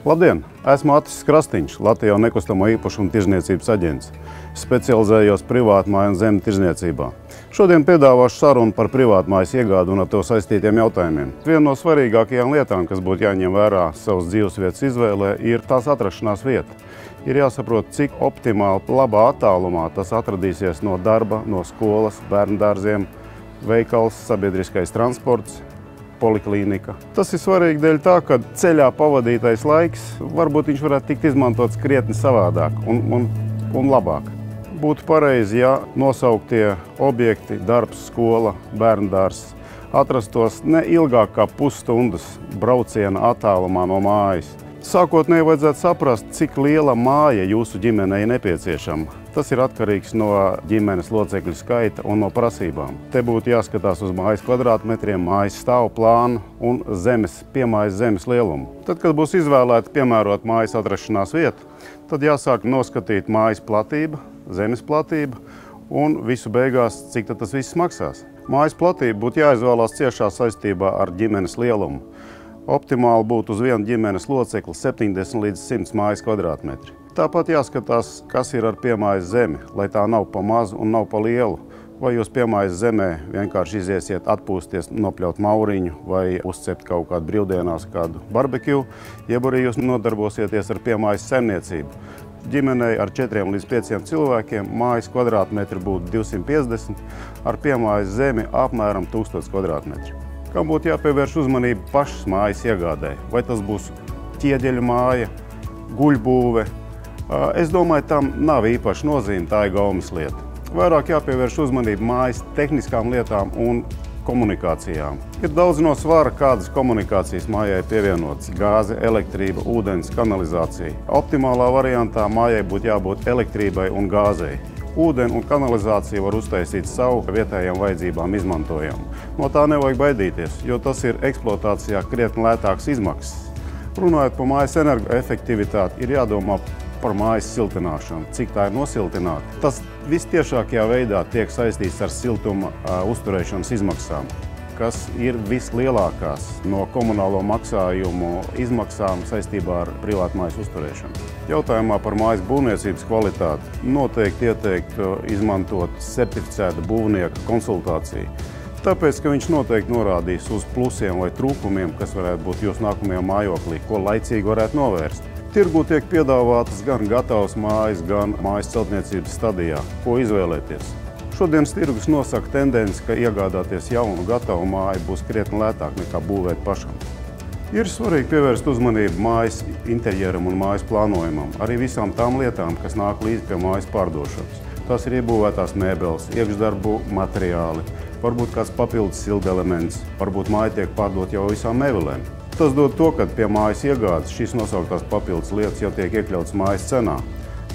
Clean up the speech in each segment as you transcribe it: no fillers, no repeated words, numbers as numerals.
Labdien! Esmu Atis Krastīņš, Latvijas nekustamo īpašumu tirdzniecības aģents. Specializējos privātmāju un zemi tirdzniecībā. Šodien piedāvāšu sarunu par privātmājas iegādi un ar to saistītiem jautājumiem. Viena no svarīgākajām lietām, kas būtu jāņem vērā savas dzīvesvietas izvēlē, ir tās atrašanās vieta. Ir jāsaprot, cik optimāli labā attālumā tas atradīsies no darba, no skolas, bērndārziem, veikals, sabiedriskais transports, poliklīnika. Tas ir svarīgi dēļ tā, ka ceļā pavadītais laiks varbūt viņš varētu tikt izmantots krietni savādāk un labāk. Būtu pareizi, ja nosauktie objekti, darbs, skola, bērndārs atrastos ne ilgāk kā pusstundas brauciena attālumā no mājas. Sākotnēji vajadzētu saprast, cik liela māja jūsu ģimenei ir nepieciešama. Tas ir atkarīgs no ģimenes locekļu skaita un no prasībām. Te būtu jāskatās uz mājas kvadrātmetriem, mājas stāvplānu un piemājas zemes lielumu. Tad, kad būs izvēlēta piemērot mājas atrašanās vieta, tad jāsāk noskatīt mājas platība, zemes platība un visu beigās, cik tad tas viss maksās. Mājas platība būtu jāizvēlās ciešā saistībā ar ģimenes lielumu. Optimāli būtu uz vienu ģimenes locekli 70 līdz 100 mājas kvadrātmetri. Tāpat jāskatās, kas ir ar piemājas zemi, lai tā nav pa mazu un nav pa lielu. Vai jūs piemājas zemē vienkārši iziesiet atpūsties, nopļaut mauriņu vai uzcept kaut kādu brīvdienās kādu barbekju, jeb arī jūs nodarbosieties ar piemājas saimniecību. Ģimenei ar 4 līdz 5 cilvēkiem mājas kvadrātmetri būtu 250, ar piemājas zemi apmēram 1000 kvadrātmetri. Kam būtu jāpievērš uzmanība pašas mājas iegādē? Vai tas būs ķieģeļu māja, guļbūve? Es domāju, tam nav īpaši nozīme, tā ir gaumes lieta. Vairāk jāpievērš uzmanība mājas tehniskām lietām un komunikācijām. Ir daudz no svara, kādas komunikācijas mājai pievienotas. Gāze, elektrība, ūdens, kanalizācija. Optimālā variantā mājai būtu jābūt elektrībai un gāzei. Ūdeni un kanalizāciju var uztaisīt savu vietējām vajadzībām izmantojamu. No tā nevajag baidīties, jo tas ir eksploatācijā krietni lētāks izmaksas. Runājot par mājas energoefektivitāti, ir jādomā par mājas siltināšanu, cik tā ir nosiltināta. Tas vistiešākajā veidā tiek saistīts ar siltuma uzturēšanas izmaksām, kas ir vislielākās no komunālo maksājumu izmaksām saistībā ar privātmājas uzturēšanu. Jautājumā par mājas būvniecības kvalitāti noteikti ieteiktu izmantot certificēta būvnieka konsultāciju. Tāpēc, ka viņš noteikti norādīs uz plusiem vai trūkumiem, kas varētu būt jūsu nākamajā mājoklī, ko laicīgi varētu novērst. Tirgū tiek piedāvātas gan gatavas mājas, gan mājas celtniecības stadijā. Ko izvēlēties? Šodienas tirgus nosaka tendenci, ka iegādāties jaunu gatavu māju būs krietni lētāk nekā būvēt pašam. Ir svarīgi pievērst uzmanību mājas interjeram un mājas plānojumam, arī visām tām lietām, kas nāk līdz pie mājas pārdošanas. Tas ir iebūvētās mēbeles, iekšdarbu materiāli, varbūt kāds papildus sildelements, varbūt māja tiek pārdot jau visām mēbelēm. Tas dod to, ka pie mājas iegādes šīs nosauktās papildus lietas jau tiek iekļautas mājas cenā.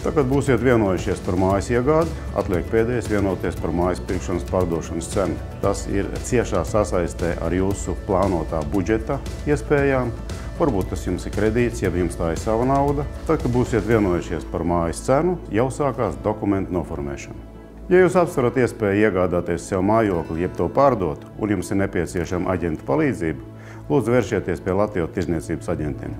Tagad būsiet vienojušies par mājas iegādi, atliek pēdējais vienoties par mājas pirkšanas pārdošanas cenu. Tas ir ciešā sasaistē ar jūsu plānotā budžeta iespējām. Varbūt tas jums ir kredīts, ja jums tā ir sava nauda. Tad, kad būsiet vienojušies par mājas cenu, jau sākās dokumentu noformēšana. Ja jūs apsverat iespēju iegādāties sev mājokli, jeb to pārdot, un jums ir nepieciešama aģenta palīdzība, lūdzu vēršieties pie Latvijas tirdzniecības aģentiem.